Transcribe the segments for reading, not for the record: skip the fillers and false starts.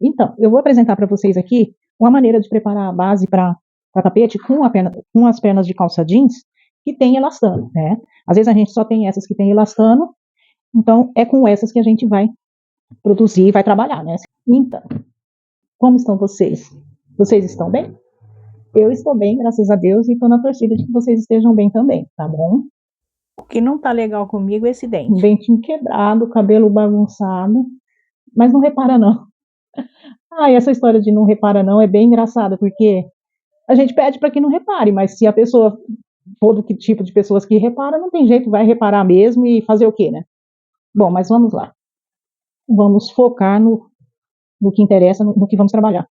Então, eu vou apresentar para vocês aqui uma maneira de preparar a base para tapete com as pernas de calça jeans que tem elastano, né? Às vezes a gente só tem essas que tem elastano, então é com essas que a gente vai produzir e vai trabalhar, né? Então, como estão vocês? Vocês estão bem? Eu estou bem, graças a Deus, e estou na torcida de que vocês estejam bem também, tá bom? O que não tá legal comigo é esse Um dente. dentinho quebrado, cabelo bagunçado, mas não repara não. Ah, e essa história de não repara não é bem engraçada, porque a gente pede para que não repare, mas se a pessoa for do que tipo de pessoas que repara, não tem jeito, vai reparar mesmo e fazer o quê, né? Bom, mas vamos lá. Vamos focar no que interessa, no que vamos trabalhar.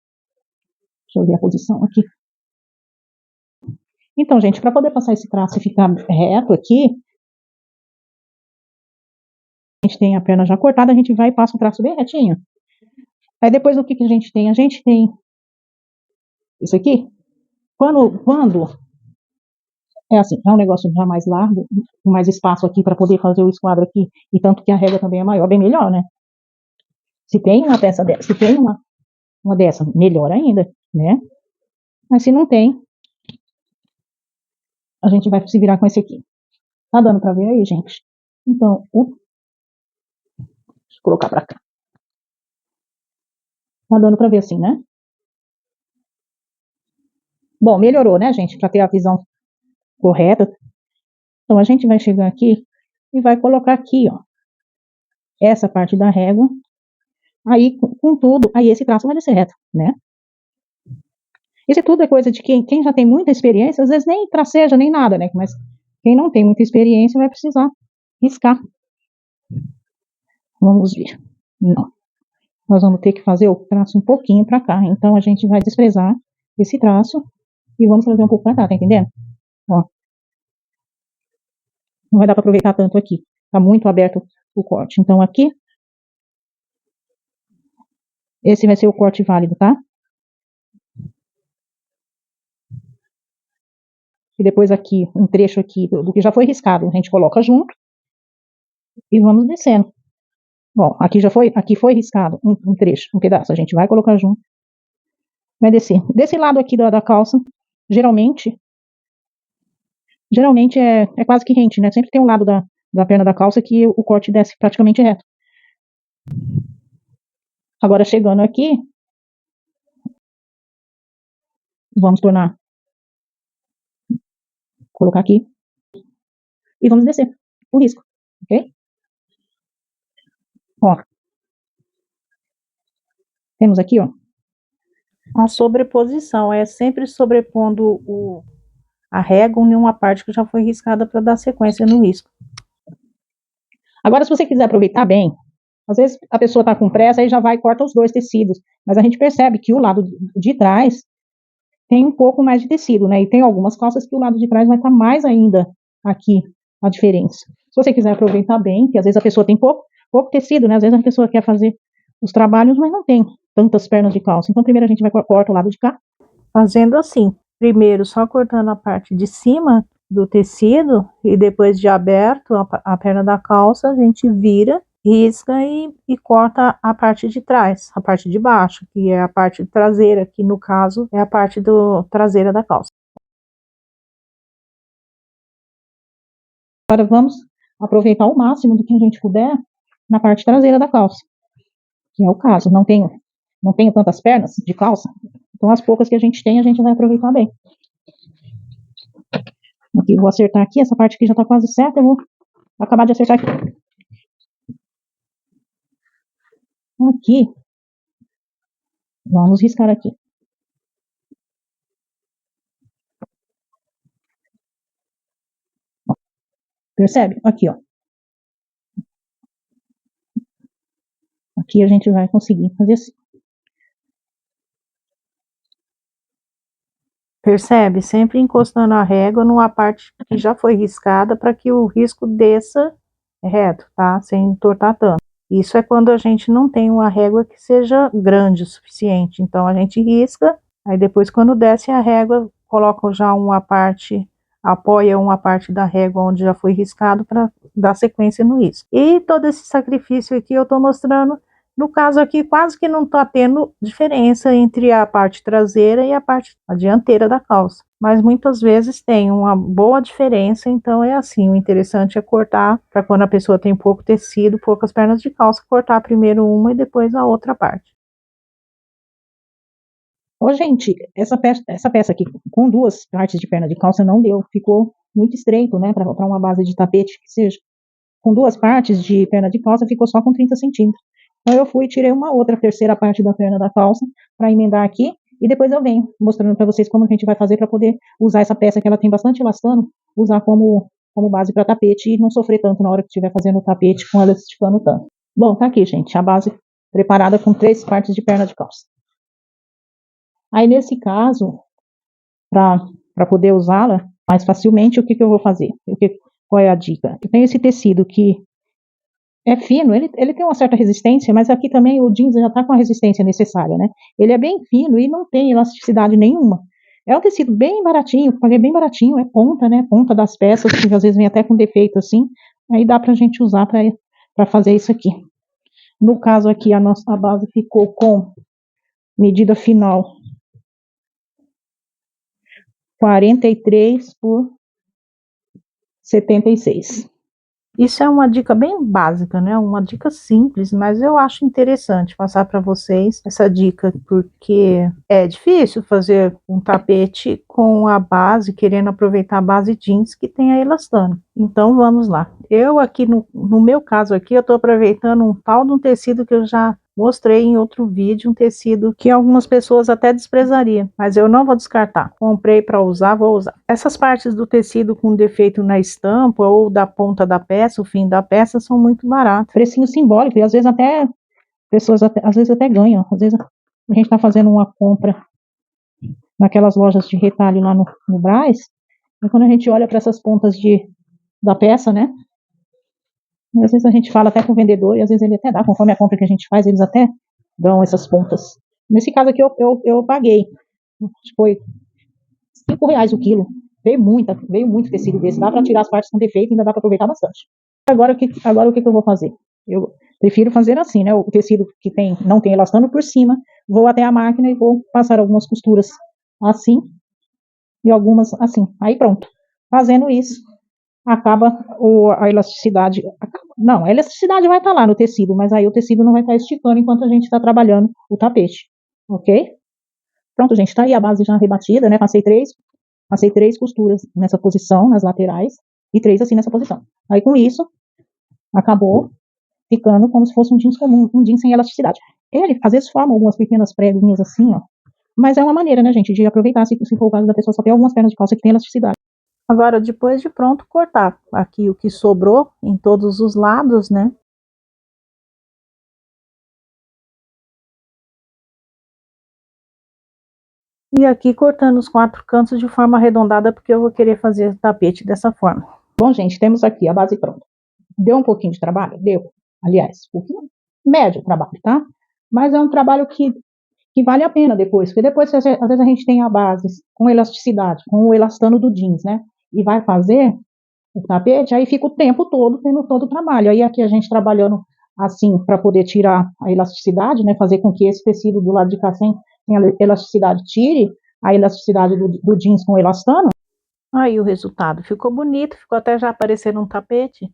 Deixa eu ver a posição aqui. Então, gente, para poder passar esse traço e ficar reto aqui, a gente tem a perna já cortada, a gente vai e passa o traço bem retinho. Aí depois o que a gente tem? A gente tem isso aqui. Quando é assim, é um negócio já mais largo, com mais espaço aqui para poder fazer o esquadro aqui, e tanto que a régua também é maior, bem melhor, né? Se tem uma peça dessa, se tem uma dessa, melhor ainda, né? Mas se não tem, a gente vai se virar com esse aqui. Tá dando para ver aí, gente? Então, deixa eu colocar para cá. Tá dando para ver assim, né? Bom, melhorou, né, gente? Para ter a visão correta. Então, a gente vai chegar aqui e vai colocar aqui, ó, essa parte da régua. Aí, com tudo, aí esse traço vai descer reto, né? Isso tudo é coisa de quem já tem muita experiência, às vezes nem traceja, nem nada, né? Mas quem não tem muita experiência vai precisar riscar. Vamos ver. Não. Nós vamos ter que fazer o traço um pouquinho para cá. Então, a gente vai desprezar esse traço e vamos trazer um pouco para cá, tá entendendo? Ó. Não vai dar para aproveitar tanto aqui. Tá muito aberto o corte. Então, aqui, esse vai ser o corte válido, tá? E depois aqui, um trecho aqui do que já foi riscado, a gente coloca junto e vamos descendo. Bom, aqui foi riscado um trecho, um pedaço, a gente vai colocar junto, vai descer. Desse lado aqui da calça, geralmente é quase que rente, né? Sempre tem um lado da perna da calça que o corte desce praticamente reto. Agora chegando aqui, vamos colocar aqui e vamos descer o risco, ok? Ó, temos aqui, ó. A sobreposição é sempre sobrepondo a régua em uma parte que já foi riscada para dar sequência no risco. Agora, se você quiser aproveitar bem, às vezes a pessoa está com pressa e já vai e corta os dois tecidos, mas a gente percebe que o lado de trás tem um pouco mais de tecido, né? E tem algumas calças que o lado de trás vai estar mais ainda aqui a diferença. Se você quiser aproveitar bem, que às vezes a pessoa tem pouco tecido, né? Às vezes a pessoa quer fazer os trabalhos, mas não tem tantas pernas de calça. Então, primeiro a gente vai cortar o lado de cá. Fazendo assim, primeiro só cortando a parte de cima do tecido e depois de aberto a perna da calça, a gente vira, risca e corta a parte de trás, a parte de baixo, que é a parte traseira, que no caso é a parte traseira da calça. Agora vamos aproveitar o máximo do que a gente puder na parte traseira da calça, que é o caso. Não tenho tantas pernas de calça, então as poucas que a gente tem, a gente vai aproveitar bem. Aqui, vou acertar aqui, essa parte aqui já está quase certa, eu vou acabar de acertar aqui. Aqui, vamos riscar aqui. Percebe? Aqui, ó. Aqui a gente vai conseguir fazer assim. Percebe? Sempre encostando a régua numa parte que já foi riscada para que o risco desça reto, tá? Sem entortar tanto. Isso é quando a gente não tem uma régua que seja grande o suficiente. Então a gente risca, aí depois quando desce a régua, coloca já uma parte, apoia uma parte da régua onde já foi riscado para dar sequência no risco. E todo esse sacrifício aqui eu tô mostrando No caso aqui, quase que não está tendo diferença entre a parte traseira e a parte dianteira da calça. Mas muitas vezes tem uma boa diferença, então é assim, o interessante é cortar, para quando a pessoa tem pouco tecido, poucas pernas de calça, cortar primeiro uma e depois a outra parte. Ô, gente, essa peça aqui com duas partes de perna de calça não deu, ficou muito estreito, né, para uma base de tapete que seja. Com duas partes de perna de calça ficou só com 30 centímetros. Então eu fui e tirei uma outra terceira parte da perna da calça para emendar aqui e depois eu venho mostrando para vocês como a gente vai fazer para poder usar essa peça que ela tem bastante elastano, usar como base para tapete e não sofrer tanto na hora que estiver fazendo o tapete com ela esticando tanto. Bom, tá aqui, gente, a base preparada com 3 partes de perna de calça. Aí nesse caso, para poder usá-la mais facilmente, o que eu vou fazer? Qual é a dica? Eu tenho esse tecido que é fino, ele tem uma certa resistência, mas aqui também o jeans já está com a resistência necessária, né? Ele é bem fino e não tem elasticidade nenhuma. É um tecido bem baratinho, paguei bem baratinho, é ponta, né? Ponta das peças, que às vezes vem até com defeito assim. Aí dá pra gente usar para fazer isso aqui. No caso aqui, a base ficou com medida final 43 por 76. Isso é uma dica bem básica, né? Uma dica simples, mas eu acho interessante passar para vocês essa dica, porque é difícil fazer um tapete com a base, querendo aproveitar a base jeans que tem a elastano. Então vamos lá. Eu aqui, no meu caso aqui, eu estou aproveitando um tal de um tecido que eu já mostrei em outro vídeo, um tecido que algumas pessoas até desprezariam, mas eu não vou descartar. Comprei para usar, vou usar. Essas partes do tecido com defeito na estampa ou da ponta da peça, o fim da peça, são muito baratos. Precinho simbólico, e às vezes até pessoas às vezes até ganham. Às vezes a gente está fazendo uma compra naquelas lojas de retalho lá no Brás, e quando a gente olha para essas pontas da peça, né? E às vezes a gente fala até com o vendedor, e às vezes ele até dá, conforme a compra que a gente faz, eles até dão essas pontas. Nesse caso aqui eu paguei, foi R$ 5 o quilo. Veio muito tecido desse, dá para tirar as partes com defeito e ainda dá para aproveitar bastante. Agora o que eu vou fazer? Eu prefiro fazer assim, né? O tecido que não tem elastano por cima, vou até a máquina e vou passar algumas costuras assim e algumas assim. Aí pronto. Fazendo isso, acaba a elasticidade. Não, a elasticidade vai estar lá no tecido, mas aí o tecido não vai estar esticando enquanto a gente está trabalhando o tapete. Ok? Pronto, gente, tá aí a base já rebatida, né? Passei três costuras nessa posição, nas laterais, e 3 assim nessa posição. Aí com isso, acabou ficando como se fosse um jeans comum, um jeans sem elasticidade. Ele, às vezes, forma algumas pequenas preguinhas assim, ó. Mas é uma maneira, né, gente, de aproveitar se for o caso da pessoa só ter algumas pernas de calça que tem elasticidade. Agora, depois de pronto, cortar aqui o que sobrou em todos os lados, né? E aqui cortando os 4 cantos de forma arredondada, porque eu vou querer fazer o tapete dessa forma. Bom, gente, temos aqui a base pronta. Deu um pouquinho de trabalho? Deu. Aliás, um pouquinho médio trabalho, tá? Mas é um trabalho que vale a pena depois, porque depois, às vezes, a gente tem a base com elasticidade, com o elastano do jeans, né? E vai fazer o tapete, aí fica o tempo todo tendo todo o trabalho. Aí aqui a gente trabalhando assim para poder tirar a elasticidade, né? Fazer com que esse tecido do lado de cá sem a elasticidade tire a elasticidade do jeans com elastano. Aí o resultado ficou bonito, ficou até já aparecendo um tapete.